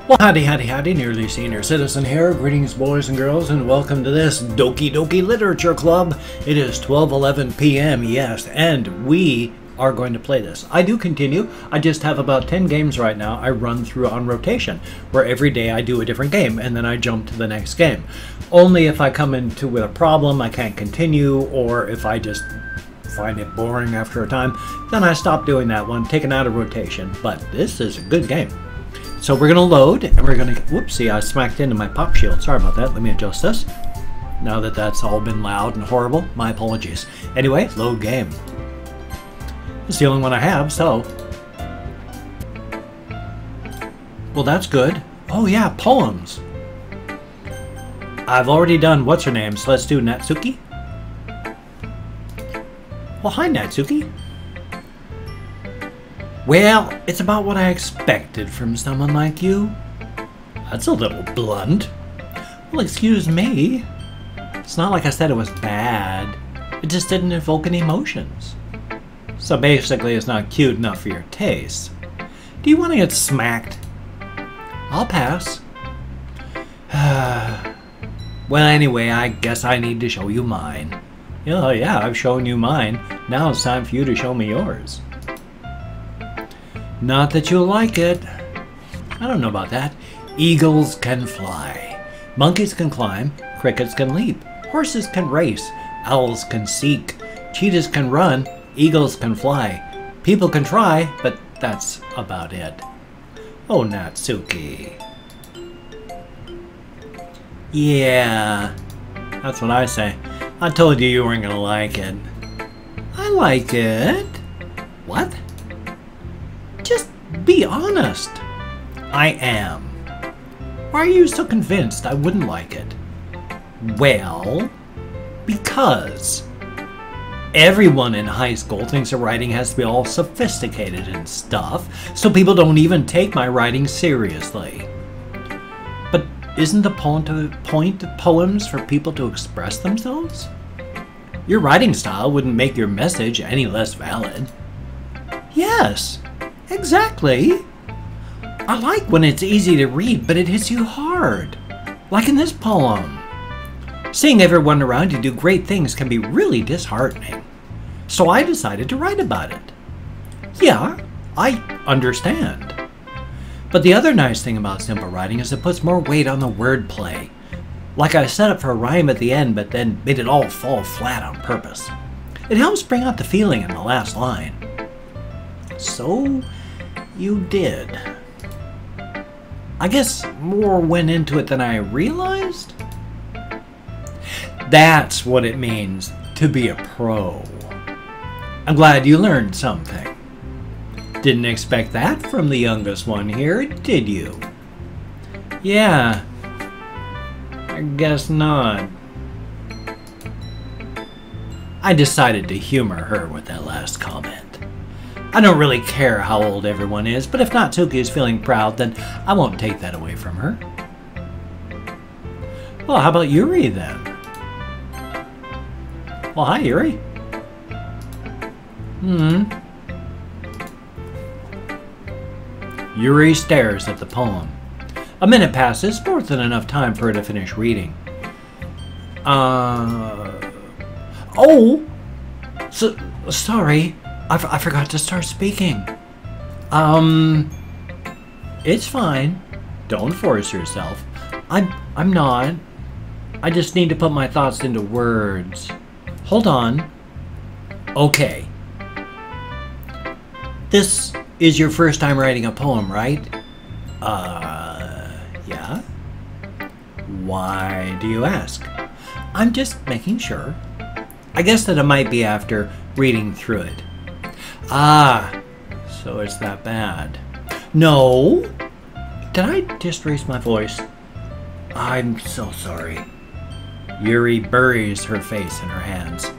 Well, howdy, nearly senior citizen here. Greetings, boys and girls, and welcome to this Doki Literature Club. It is 12:11 p.m., yes, and we are going to play this. I do continue. I just have about 10 games right now I run through on rotation, where every day I do a different game, and then I jump to the next game. Only if I come into with a problem, I can't continue, or if I just find it boring after a time, then I stop doing that one, taken out of rotation. But this is a good game. So we're going to load, and we're going to... Whoopsie, I smacked into my pop shield. Sorry about that. Let me adjust this. Now that that's all been loud and horrible, my apologies. Anyway, load game. It's the only one I have, so... Well, that's good. Oh yeah, poems. I've already done what's-her-name, so let's do Natsuki. Well, hi, Natsuki. Well, it's about what I expected from someone like you. That's a little blunt. Well, excuse me. It's not like I said it was bad. It just didn't evoke any emotions. So basically, it's not cute enough for your taste. Do you want to get smacked? I'll pass. Well, anyway, I guess I need to show you mine. Oh, yeah, I've shown you mine. Now it's time for you to show me yours. Not that you'll like it. I don't know about that. Eagles can fly. Monkeys can climb. Crickets can leap. Horses can race. Owls can seek. Cheetahs can run. Eagles can fly. People can try, but that's about it. Oh, Natsuki. Yeah, that's what I say. I told you weren't gonna like it. I like it. What? Just be honest. I am. Why are you so convinced I wouldn't like it? Well, because everyone in high school thinks that writing has to be all sophisticated and stuff, so people don't even take my writing seriously. But isn't the point of poems for people to express themselves? Your writing style wouldn't make your message any less valid. Yes. Exactly. I like when it's easy to read, but it hits you hard. Like in this poem. Seeing everyone around you do great things can be really disheartening. So I decided to write about it. Yeah, I understand. But the other nice thing about simple writing is it puts more weight on the wordplay. Like I set up for a rhyme at the end, but then made it all fall flat on purpose. It helps bring out the feeling in the last line. So... you did. I guess more went into it than I realized? That's what it means to be a pro. I'm glad you learned something. Didn't expect that from the youngest one here, did you? Yeah, I guess not. I decided to humor her with that last comment. I don't really care how old everyone is, but if Natsuki is feeling proud, then I won't take that away from her. Well, how about Yuri, then? Well, hi, Yuri. Yuri stares at the poem. A minute passes, more than enough time for her to finish reading. Oh! Sorry. I forgot to start speaking. It's fine. Don't force yourself. I'm not. I just need to put my thoughts into words. Hold on. Okay. This is your first time writing a poem, right? Yeah? Why do you ask? I'm just making sure. I guess that it might be after reading through it. Ah, so it's that bad. No. Did I just raise my voice? I'm so sorry. Yuri buries her face in her hands.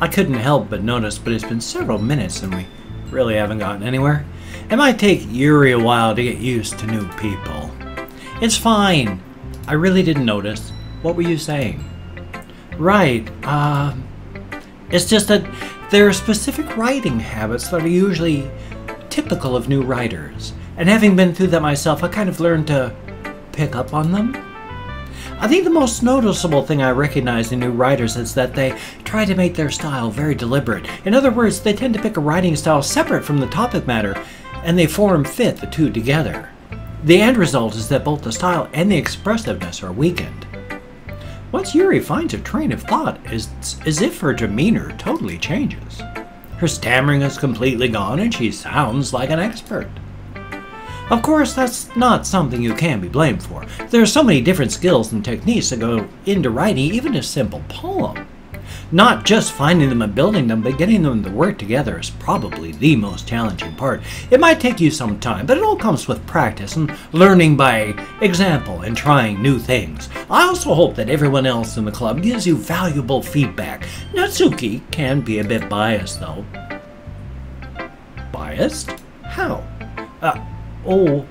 I couldn't help but notice, but it's been several minutes and we really haven't gotten anywhere. It might take Yuri a while to get used to new people. It's fine. I really didn't notice. What were you saying? Right, it's just that there are specific writing habits that are usually typical of new writers. And having been through that myself, I kind of learned to pick up on them. I think the most noticeable thing I recognize in new writers is that they try to make their style very deliberate. In other words, they tend to pick a writing style separate from the topic matter, and they fit the two together. The end result is that both the style and the expressiveness are weakened. Once Yuri finds a train of thought, it's as if her demeanor totally changes. Her stammering is completely gone and she sounds like an expert. Of course, that's not something you can be blamed for. There are so many different skills and techniques that go into writing even a simple poem. Not just finding them and building them, but getting them to work together is probably the most challenging part. It might take you some time, but it all comes with practice and learning by example and trying new things. I also hope that everyone else in the club gives you valuable feedback. Natsuki can be a bit biased, though. Biased? How? Well,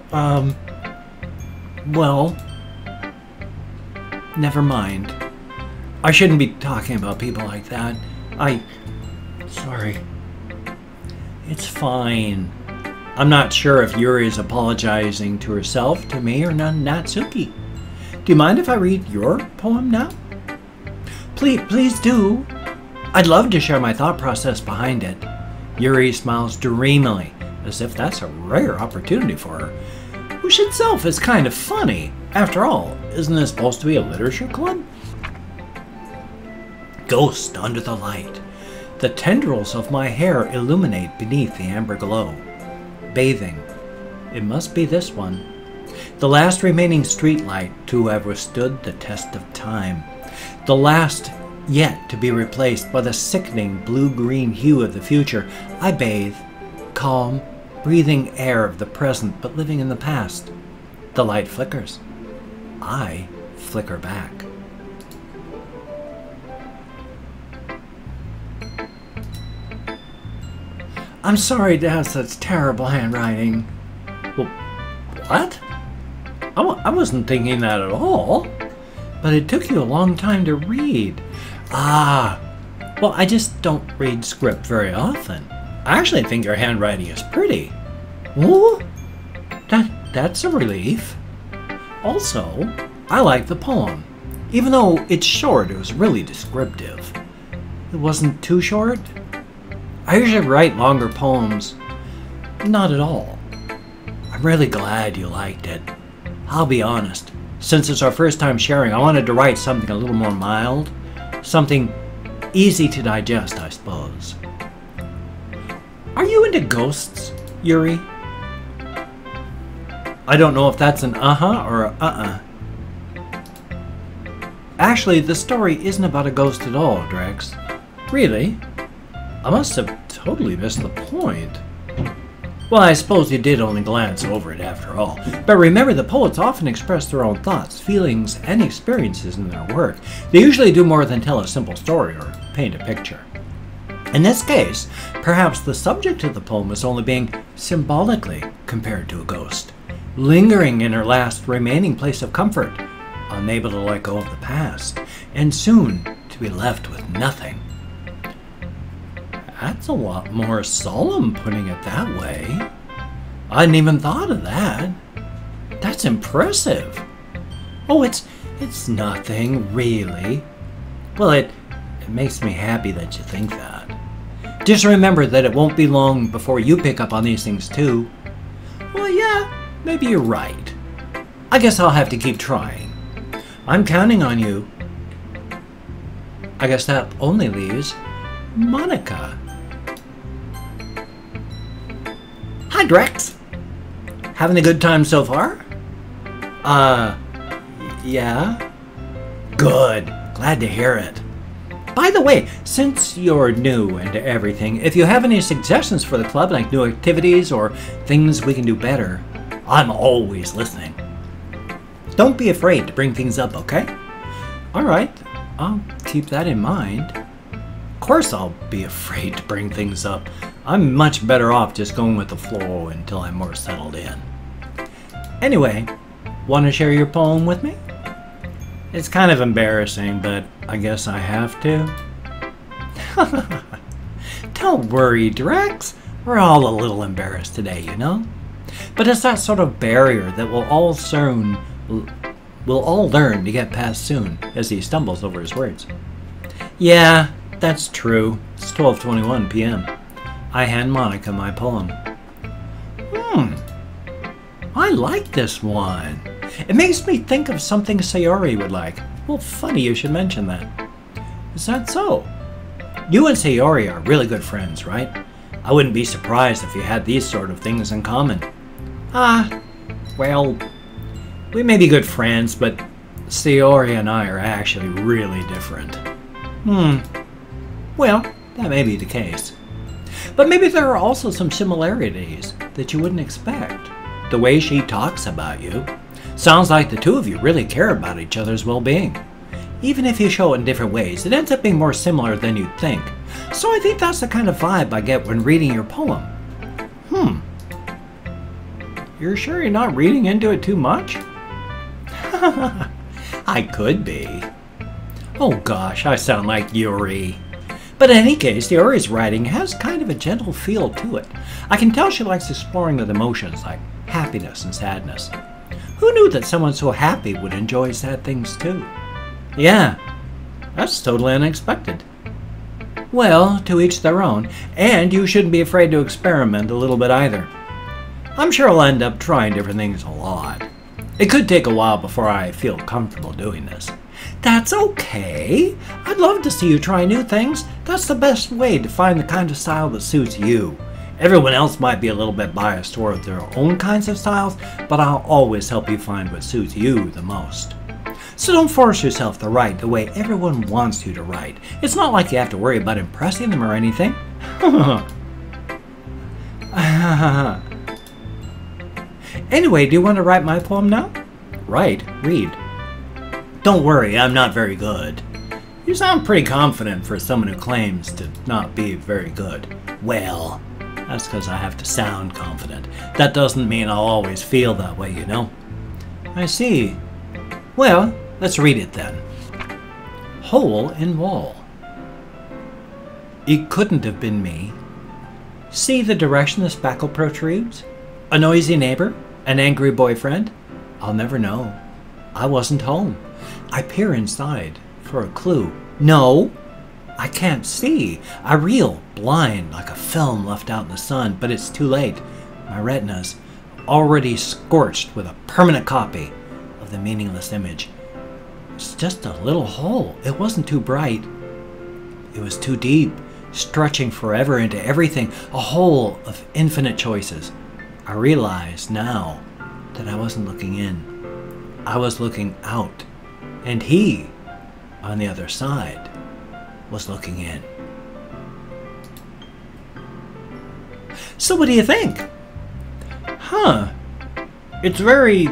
never mind. I shouldn't be talking about people like that. Sorry. It's fine. I'm not sure if Yuri is apologizing to herself, to me, or Natsuki. Do you mind if I read your poem now? Please do. I'd love to share my thought process behind it. Yuri smiles dreamily, as if that's a rare opportunity for her, which itself is kind of funny. After all, isn't this supposed to be a literature club? Ghost under the light. The tendrils of my hair illuminate beneath the amber glow. Bathing. It must be this one. The last remaining streetlight to have withstood the test of time. The last yet to be replaced by the sickening blue-green hue of the future. I bathe, calm, breathing air of the present, but living in the past. The light flickers. I flicker back. I'm sorry to have such terrible handwriting. Well, what? I wasn't thinking that at all. But it took you a long time to read. Well, I just don't read script very often. I actually think your handwriting is pretty. Ooh, that's a relief. Also, I like the poem. Even though it's short, it was really descriptive. It wasn't too short. I usually write longer poems. Not at all. I'm really glad you liked it. I'll be honest. Since it's our first time sharing, I wanted to write something a little more mild. Something easy to digest, I suppose. Are you into ghosts, Yuri? I don't know if that's an uh-huh or a uh-uh. Actually, the story isn't about a ghost at all, Drex. Really? I must have totally missed the point. Well, I suppose you did only glance over it after all. But remember, the poets often express their own thoughts, feelings, and experiences in their work. They usually do more than tell a simple story or paint a picture. In this case, perhaps the subject of the poem is only being symbolically compared to a ghost, lingering in her last remaining place of comfort, unable to let go of the past, and soon to be left with nothing. That's a lot more solemn, putting it that way. I hadn't even thought of that. That's impressive. Oh, it's nothing, really. Well, it makes me happy that you think that. Just remember that it won't be long before you pick up on these things, too. Well, yeah, maybe you're right. I guess I'll have to keep trying. I'm counting on you. I guess that only leaves Monica. Hi, Drex. Having a good time so far? Yeah. Good. Glad to hear it. By the way, since you're new into everything, if you have any suggestions for the club, like new activities or things we can do better, I'm always listening. Don't be afraid to bring things up, okay? Alright, I'll keep that in mind. Of course I'll be afraid to bring things up. I'm much better off just going with the flow until I'm more settled in. Anyway, want to share your poem with me? It's kind of embarrassing, but I guess I have to. Don't worry, Drex. We're all a little embarrassed today, you know? But it's that sort of barrier that we'll all learn to get past soon as he stumbles over his words. Yeah, that's true. It's 12:21 p.m. I hand Monica my poem. I like this one. It makes me think of something Sayori would like. Well, funny you should mention that. Is that so? You and Sayori are really good friends, right? I wouldn't be surprised if you had these sort of things in common. Well, we may be good friends, but Sayori and I are actually really different. Well, that may be the case. But maybe there are also some similarities that you wouldn't expect. The way she talks about you sounds like the two of you really care about each other's well-being. Even if you show it in different ways, it ends up being more similar than you'd think. So I think that's the kind of vibe I get when reading your poem. You're sure you're not reading into it too much? I could be. Oh gosh, I sound like Yuri. But in any case, Yuri's writing has kind of a gentle feel to it. I can tell she likes exploring the emotions like happiness and sadness. Who knew that someone so happy would enjoy sad things too? Yeah, that's totally unexpected. Well, to each their own, and you shouldn't be afraid to experiment a little bit either. I'm sure I'll end up trying different things a lot. It could take a while before I feel comfortable doing this. That's okay. I'd love to see you try new things. That's the best way to find the kind of style that suits you. Everyone else might be a little bit biased toward their own kinds of styles, but I'll always help you find what suits you the most. So don't force yourself to write the way everyone wants you to write. It's not like you have to worry about impressing them or anything. Anyway, do you want to write my poem now? Write? Read. Don't worry, I'm not very good. You sound pretty confident for someone who claims to not be very good. Well, that's because I have to sound confident. That doesn't mean I'll always feel that way, you know? I see. Well, let's read it then. Hole in wall. It couldn't have been me. See the direction the spackle protrudes? A noisy neighbor? An angry boyfriend? I'll never know. I wasn't home. I peer inside for a clue. No, I can't see. I reel, blind, like a film left out in the sun, but it's too late. My retina's already scorched with a permanent copy of the meaningless image. It's just a little hole. It wasn't too bright. It was too deep, stretching forever into everything, a hole of infinite choices. I realize now that I wasn't looking in. I was looking out, and he, on the other side, was looking in. So what do you think? It's very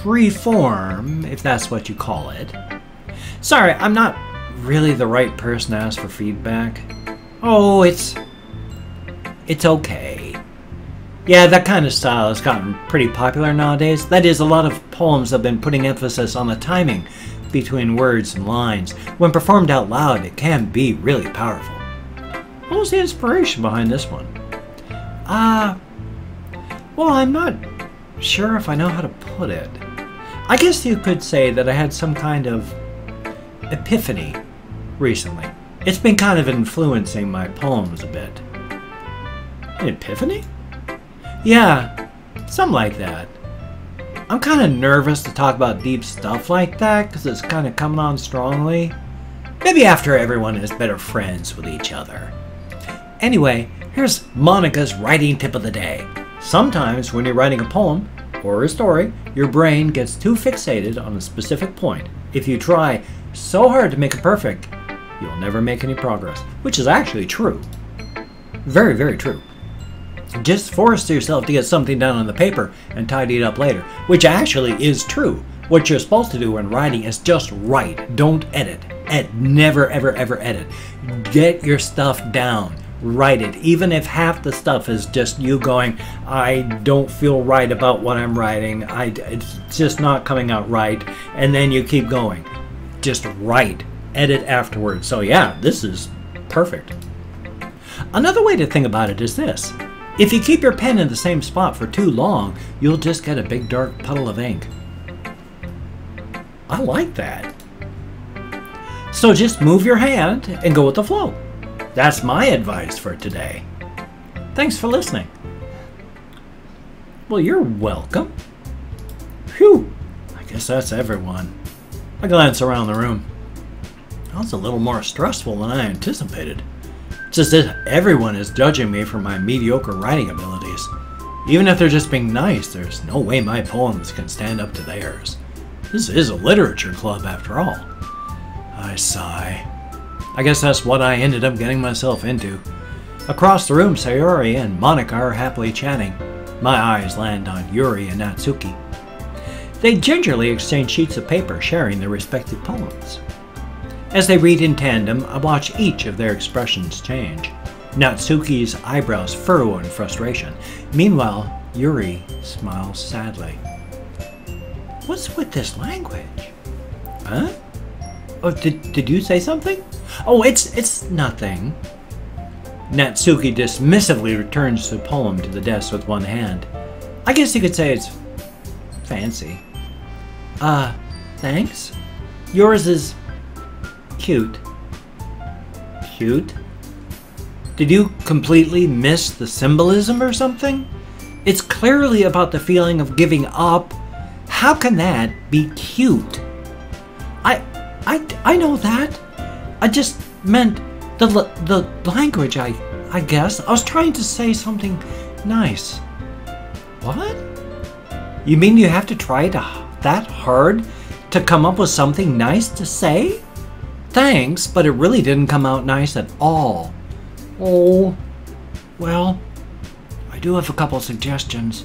free-form, if that's what you call it. Sorry, I'm not really the right person to ask for feedback. Oh, it's okay. Yeah, that kind of style has gotten pretty popular nowadays. That is, a lot of poems have been putting emphasis on the timing between words and lines. When performed out loud, it can be really powerful. What was the inspiration behind this one? Well, I'm not sure if I know how to put it. I guess you could say that I had some kind of epiphany recently. It's been kind of influencing my poems a bit. An epiphany? Yeah, something like that. I'm kind of nervous to talk about deep stuff like that because it's kind of coming on strongly. Maybe after everyone is better friends with each other. Anyway, here's Monica's writing tip of the day. Sometimes when you're writing a poem or a story, your brain gets too fixated on a specific point. If you try so hard to make it perfect, you'll never make any progress, which is actually true. Very, very true. Just force yourself to get something down on the paper and tidy it up later, which actually is true. What you're supposed to do when writing is just write. Don't edit. Never, ever, ever edit. Get your stuff down. Write it. Even if half the stuff is just you going, I don't feel right about what I'm writing. It's just not coming out right. And then you keep going. Just write. Edit afterwards. So yeah, this is perfect. Another way to think about it is this. If you keep your pen in the same spot for too long, you'll just get a big dark puddle of ink. I like that. So just move your hand and go with the flow. That's my advice for today. Thanks for listening. Well, you're welcome. Phew, I guess that's everyone. I glance around the room. That was a little more stressful than I anticipated. It's as if everyone is judging me for my mediocre writing abilities. Even if they're just being nice, there's no way my poems can stand up to theirs. This is a literature club after all. I sigh. I guess that's what I ended up getting myself into. Across the room, Sayori and Monica are happily chatting. My eyes land on Yuri and Natsuki. They gingerly exchange sheets of paper, sharing their respective poems. As they read in tandem, I watch each of their expressions change. Natsuki's eyebrows furrow in frustration. Meanwhile, Yuri smiles sadly. What's with this language? Huh? Oh, did you say something? Oh, it's nothing. Natsuki dismissively returns the poem to the desk with one hand. I guess you could say it's fancy. Thanks. Yours is cute. Cute? Did you completely miss the symbolism or something? It's clearly about the feeling of giving up. How can that be cute? I know that. I just meant the language, I guess. I was trying to say something nice. What? You mean you have to try that hard to come up with something nice to say? Thanks, but it really didn't come out nice at all. Oh, well, I do have a couple suggestions.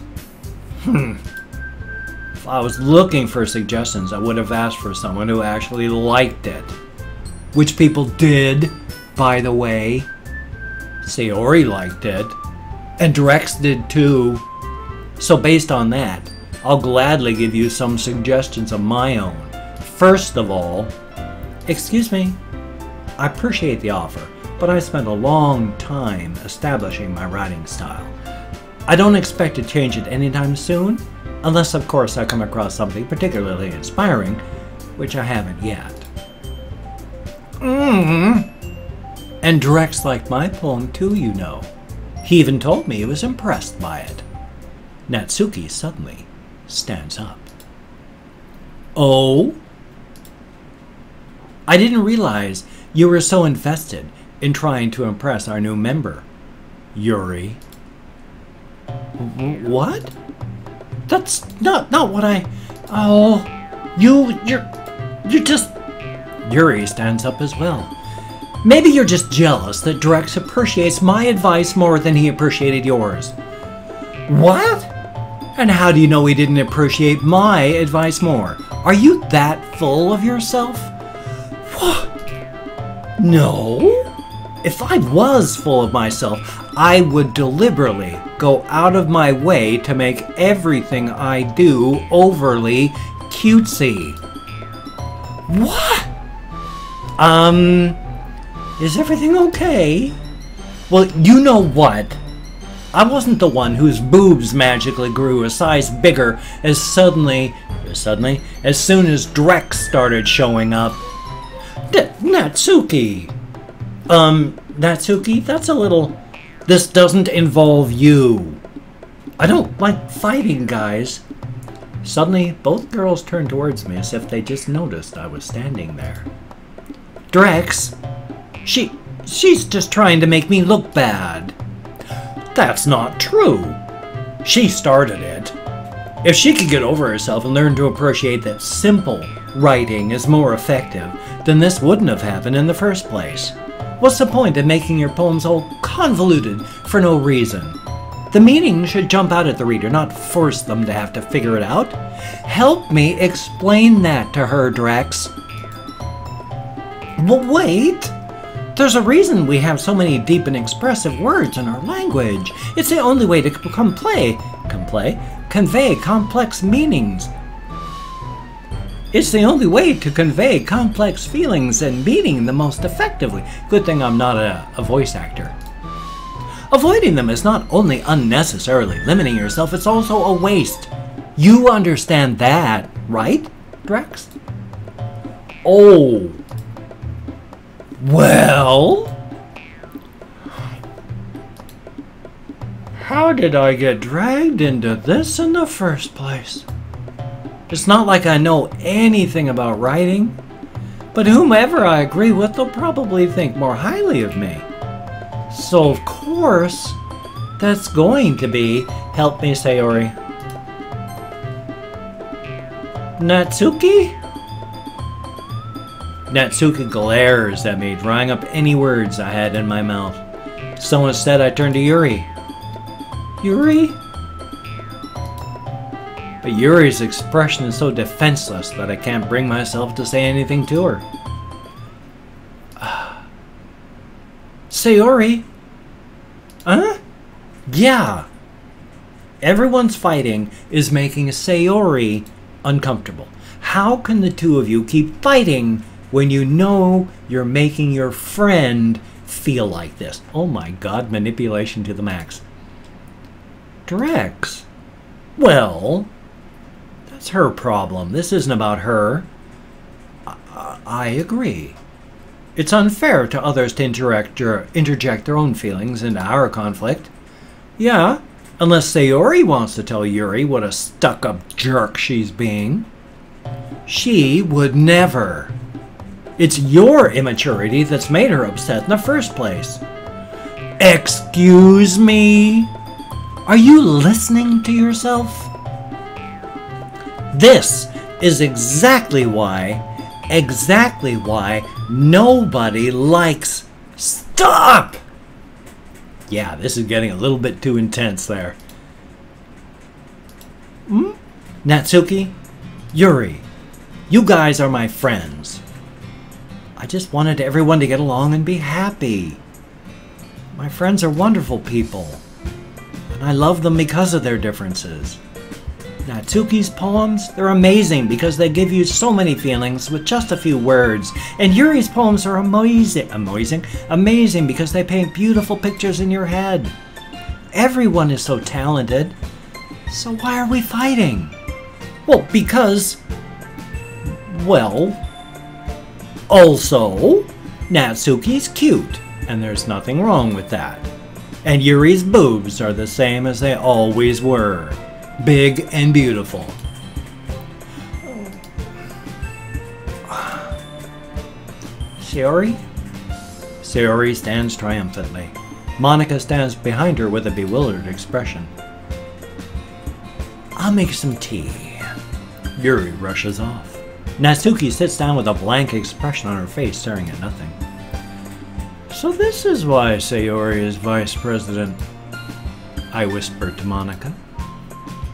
If I was looking for suggestions, I would have asked for someone who actually liked it. Which people did, by the way. Sayori liked it, and Drex did too. So based on that, I'll gladly give you some suggestions of my own. First of all, excuse me, I appreciate the offer, but I spent a long time establishing my writing style. I don't expect to change it anytime soon, unless of course I come across something particularly inspiring, which I haven't yet. And Drex liked my poem too, you know. He even told me he was impressed by it. Natsuki suddenly stands up. Oh? I didn't realize you were so invested in trying to impress our new member, Yuri. What? That's not what I... Oh, you're just... Yuri stands up as well. Maybe you're just jealous that Drex appreciates my advice more than he appreciated yours. What? And how do you know he didn't appreciate my advice more? Are you that full of yourself? What? No. If I was full of myself, I would deliberately go out of my way to make everything I do overly cutesy. What? Is everything okay? Well, you know what? I wasn't the one whose boobs magically grew a size bigger as soon as Drex started showing up. Natsuki. Natsuki, that's a little... This doesn't involve you. I don't like fighting, guys. Suddenly, both girls turned towards me as if they just noticed I was standing there. Drex, she's just trying to make me look bad. That's not true. She started it. If she could get over herself and learn to appreciate that simple writing is more effective, then this wouldn't have happened in the first place. What's the point of making your poems all convoluted for no reason? The meaning should jump out at the reader, not force them to have to figure it out. Help me explain that to her, Drex. Well, wait! There's a reason we have so many deep and expressive words in our language. It's the only way to convey complex meanings. It's the only way to convey complex feelings and meaning the most effectively. Good thing I'm not a voice actor. Avoiding them is not only unnecessarily limiting yourself, it's also a waste. You understand that, right, Drex? Oh. Well? How did I get dragged into this in the first place? It's not like I know anything about writing, but whomever I agree with, they'll probably think more highly of me. So, of course, that's going to be, help me, Sayori. Natsuki? Natsuki glares at me, drying up any words I had in my mouth. So instead, I turn to Yuri. Yuri? But Yuri's expression is so defenseless that I can't bring myself to say anything to her. Sayori? Huh? Yeah. Everyone's fighting is making Sayori uncomfortable. How can the two of you keep fighting when you know you're making your friend feel like this? Oh my god, manipulation to the max. Drex? Well, that's her problem. This isn't about her. I agree. It's unfair to others to interject their own feelings into our conflict. Yeah, unless Sayori wants to tell Yuri what a stuck-up jerk she's being. She would never. It's your immaturity that's made her upset in the first place. Excuse me? Are you listening to yourself? This is exactly why nobody likes... Stop! Yeah, this is getting a little bit too intense there. Natsuki, Yuri, you guys are my friends. I just wanted everyone to get along and be happy. My friends are wonderful people. And I love them because of their differences. Natsuki's poems, they're amazing because they give you so many feelings with just a few words. And Yuri's poems are amazing because they paint beautiful pictures in your head. Everyone is so talented. So why are we fighting? Well, because... Well... Also, Natsuki's cute, and there's nothing wrong with that. And Yuri's boobs are the same as they always were. Big and beautiful. Sayori? Sayori stands triumphantly. Monica stands behind her with a bewildered expression. I'll make some tea. Yuri rushes off. Natsuki sits down with a blank expression on her face, staring at nothing. So this is why Sayori is vice president, I whisper to Monica.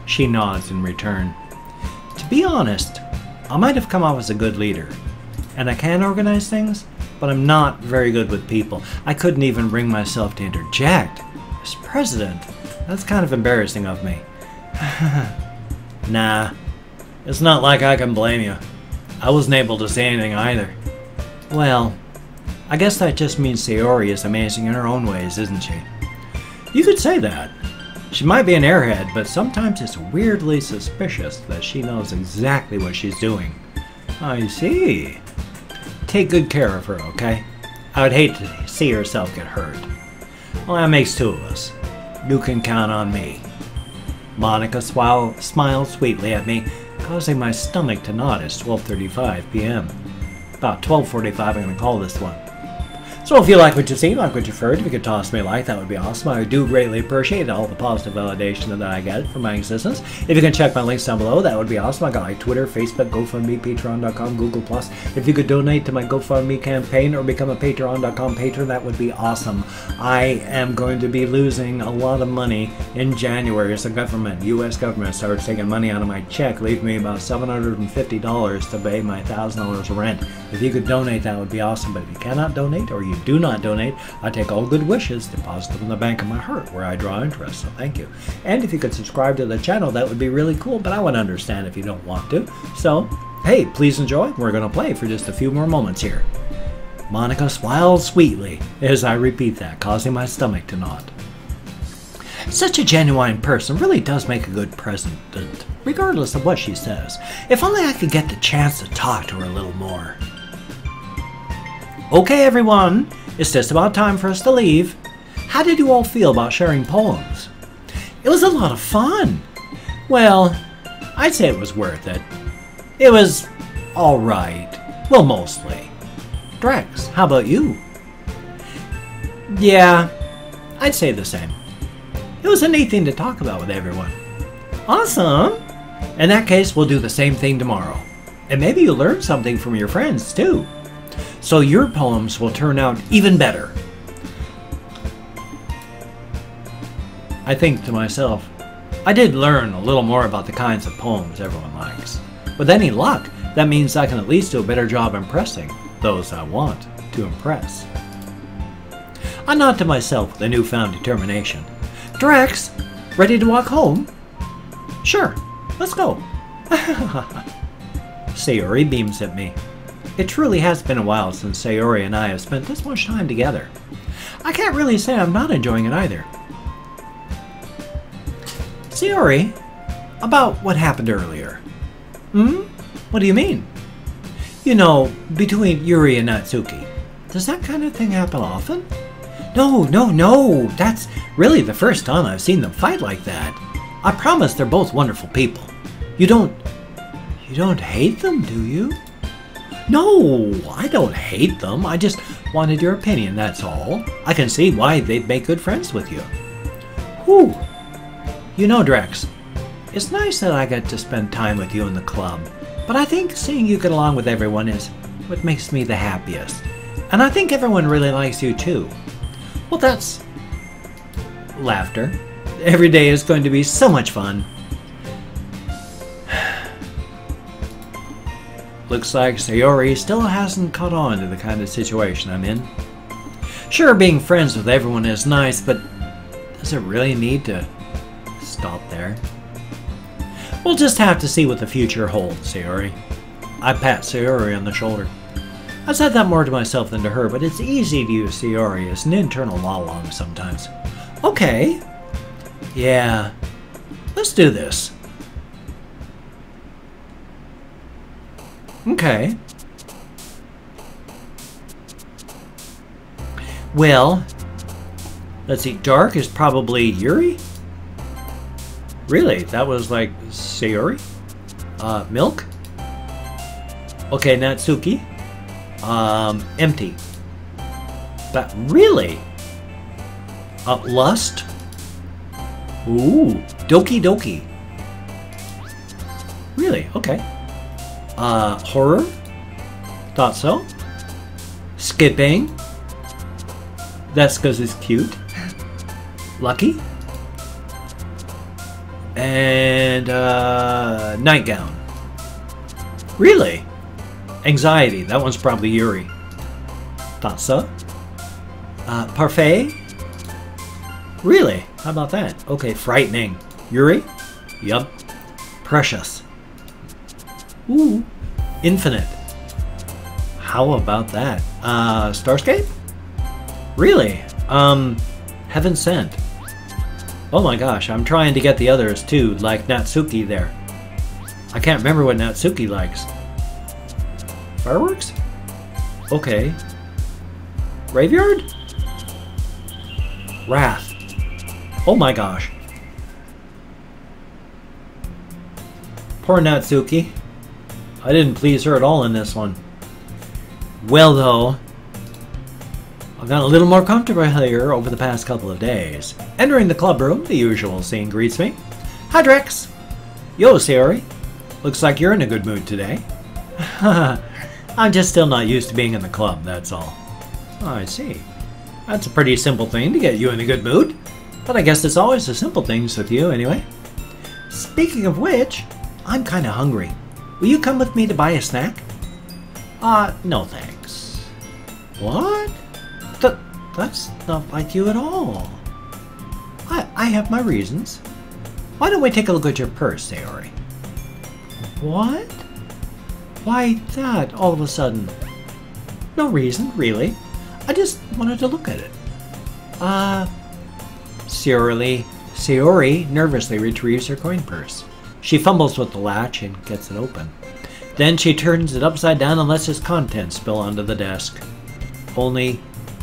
She nods in return. To be honest, I might have come off as a good leader, and I can organize things, but I'm not very good with people. I couldn't even bring myself to interject. As president, that's kind of embarrassing of me. Nah, it's not like I can blame you. I wasn't able to say anything either. Well, I guess that just means Sayori is amazing in her own ways, isn't she? You could say that. She might be an airhead, but sometimes it's weirdly suspicious that she knows exactly what she's doing. I see. Take good care of her, okay? I would hate to see herself get hurt. Well, that makes two of us. You can count on me. Monica smiles sweetly at me, causing my stomach to knot. It's 12:35 p.m. About 12:45 I'm going to call this one. So if you like what you see, like what you've heard, if you could toss me a like, that would be awesome. I do greatly appreciate all the positive validation that I get from my existence. If you can check my links down below, that would be awesome. I got like Twitter, Facebook, GoFundMe, Patreon.com, Google+. If you could donate to my GoFundMe campaign or become a Patreon.com patron, that would be awesome. I am going to be losing a lot of money in January as the government, U.S. government, starts taking money out of my check, leaving me about $750 to pay my $1,000 rent. If you could donate, that would be awesome. But if you cannot donate or you do not donate, I take all good wishes, deposit them in the bank of my heart where I draw interest, so thank you. And if you could subscribe to the channel, that would be really cool, but I would understand if you don't want to. So, hey, please enjoy. We're going to play for just a few more moments here. Monica smiles sweetly as I repeat that, causing my stomach to knot. Such a genuine person really does make a good president, regardless of what she says. If only I could get the chance to talk to her a little more. Okay, everyone, it's just about time for us to leave. How did you all feel about sharing poems? It was a lot of fun. Well, I'd say it was worth it. It was alright. Well, mostly. Drex, how about you? Yeah, I'd say the same. It was a neat thing to talk about with everyone. Awesome! In that case, we'll do the same thing tomorrow. And maybe you'll learn something from your friends, too. So your poems will turn out even better. I think to myself, I did learn a little more about the kinds of poems everyone likes. With any luck, that means I can at least do a better job impressing those I want to impress. I nod to myself with a newfound determination. Drex, ready to walk home? Sure, let's go. Sayori beams at me. It truly has been a while since Sayori and I have spent this much time together. I can't really say I'm not enjoying it either. Sayori, about what happened earlier. What do you mean? You know, between Yuri and Natsuki. Does that kind of thing happen often? No. That's really the first time I've seen them fight like that. I promise they're both wonderful people. You don't hate them, do you? No, I don't hate them. I just wanted your opinion, that's all. I can see why they'd make good friends with you. Whew. You know, Drex, it's nice that I get to spend time with you in the club, but I think seeing you get along with everyone is what makes me the happiest. And I think everyone really likes you too. Well, that's... laughter. Every day is going to be so much fun. Looks like Sayori still hasn't caught on to the kind of situation I'm in. Sure, being friends with everyone is nice, but does it really need to stop there? We'll just have to see what the future holds, Sayori. I pat Sayori on the shoulder. I said that more to myself than to her, but it's easy to use Sayori as an internal monologue sometimes. Okay. Yeah. Let's do this. Okay. Well, let's see. Dark is probably Yuri? Really? That was like Sayori? Milk? Okay, Natsuki. Empty. But really? Lust? Ooh, Doki. Really? Okay. Horror? Thought so. Skipping? That's because it's cute. Lucky? And, nightgown. Really? Anxiety. That one's probably Yuri. Thought so. Parfait? Really? How about that? Okay, frightening. Yuri? Yup. Precious. Ooh. Infinite. How about that? Starscape? Really? Heaven Sent. Oh my gosh, I'm trying to get the others too, like Natsuki there. I can't remember what Natsuki likes. Fireworks? Okay. Graveyard? Wrath. Oh my gosh. Poor Natsuki. I didn't please her at all in this one. Well though, I've gotten a little more comfortable here over the past couple of days. Entering the club room, the usual scene greets me. Hi Drex. Yo Sayori. Looks like you're in a good mood today. I'm just still not used to being in the club, that's all. Oh, I see. That's a pretty simple thing to get you in a good mood. But I guess it's always the simple things with you, anyway. Speaking of which, I'm kinda hungry. Will you come with me to buy a snack? No thanks. What? That's not like you at all. I have my reasons. Why don't we take a look at your purse, Sayori? What? Why that, all of a sudden? No reason, really. I just wanted to look at it. Sayori Sayori nervously retrieves her coin purse. She fumbles with the latch and gets it open. Then she turns it upside down and lets its contents spill onto the desk. Only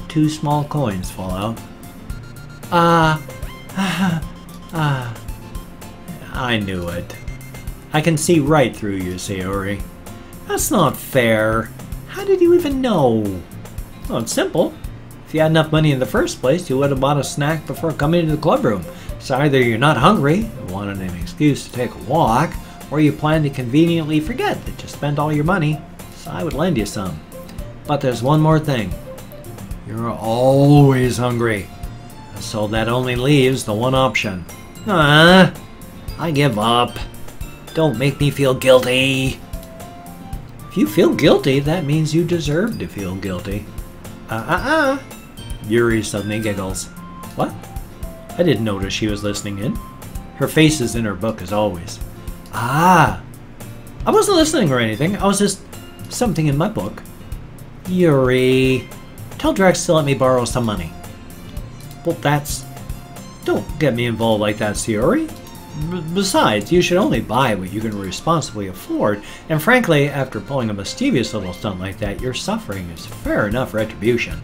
2 small coins fall out. I knew it. I can see right through you, Sayori. That's not fair. How did you even know? Well, it's simple. If you had enough money in the first place, you would have bought a snack before coming to the club room. So either you're not hungry, wanted an excuse to take a walk, or you plan to conveniently forget that you spent all your money, so I would lend you some. But there's one more thing. You're always hungry. So that only leaves the one option. I give up. Don't make me feel guilty. If you feel guilty, that means you deserve to feel guilty. Yuri suddenly giggles. What? I didn't notice she was listening in. Her face is in her book as always. I wasn't listening or anything. I was just something in my book. Yuri, tell Drex to let me borrow some money. Well, don't get me involved like that, Sayori. Besides, you should only buy what you can responsibly afford, and frankly, after pulling a mischievous little stunt like that, your suffering is fair enough retribution.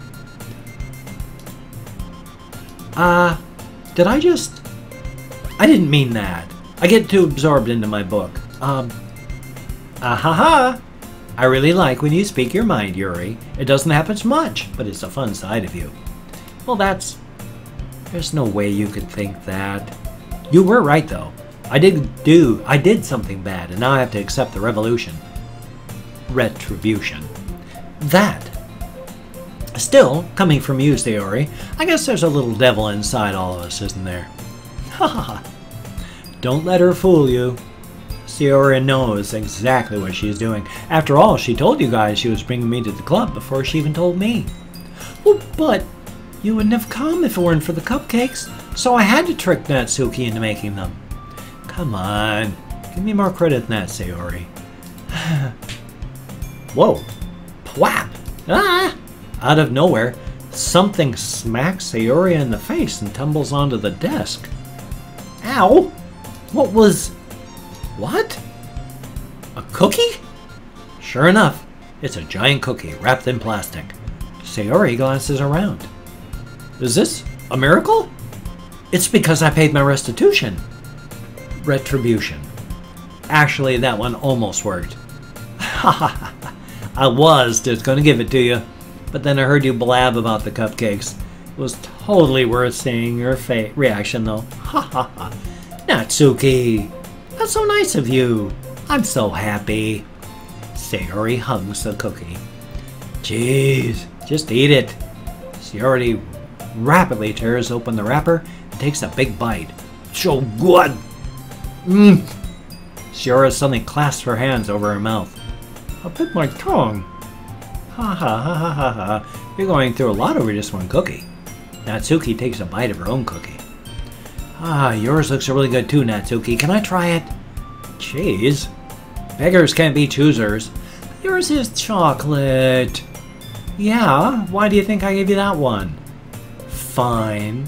Did I just... I didn't mean that. I get too absorbed into my book. I really like when you speak your mind, Yuri. It doesn't happen much, but it's a fun side of you. Well, there's no way you could think that. You were right, though. I did something bad, and now I have to accept the retribution. That. Still, coming from you, Sayori, I guess there's a little devil inside all of us, isn't there? Ha. Don't let her fool you. Sayori knows exactly what she's doing. After all, she told you guys she was bringing me to the club before she even told me. Well, but you wouldn't have come if it weren't for the cupcakes, so I had to trick Natsuki into making them. Come on, give me more credit than that, Sayori. Whoa, pwap! Out of nowhere, something smacks Sayori in the face and tumbles onto the desk. Ow! What? A cookie? Sure enough, it's a giant cookie wrapped in plastic. Sayori glances around. Is this a miracle? It's because I paid my restitution. Retribution. Actually, that one almost worked. I was just going to give it to you, but then I heard you blab about the cupcakes. It was totally worth seeing your reaction, though. Natsuki, that's so nice of you. I'm so happy. Sayori hugs the cookie. Jeez, just eat it. Sayori rapidly tears open the wrapper and takes a big bite. So good! Sayori suddenly clasps her hands over her mouth. I'll bit my tongue. Ha. You're going through a lot over just one cookie. Natsuki takes a bite of her own cookie. Yours looks really good too, Natsuki. Can I try it? Jeez. Beggars can't be choosers. Yours is chocolate. Yeah, why do you think I gave you that one? Fine.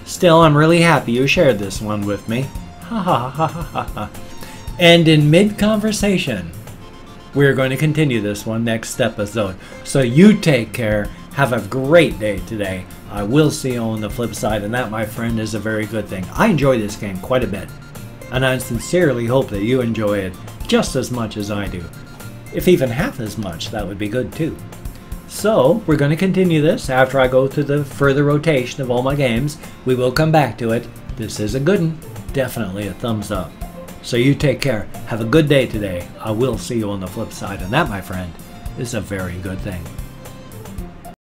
Still, I'm really happy you shared this one with me. Ha. And in mid-conversation, we're going to continue this one next episode. So you take care. Have a great day today. I will see you on the flip side, and that, my friend, is a very good thing. I enjoy this game quite a bit, and I sincerely hope that you enjoy it just as much as I do. If even half as much, that would be good too. So, we're going to continue this after I go through the further rotation of all my games. We will come back to it. This is a good one. Definitely a thumbs up. So you take care. Have a good day today. I will see you on the flip side, and that, my friend, is a very good thing.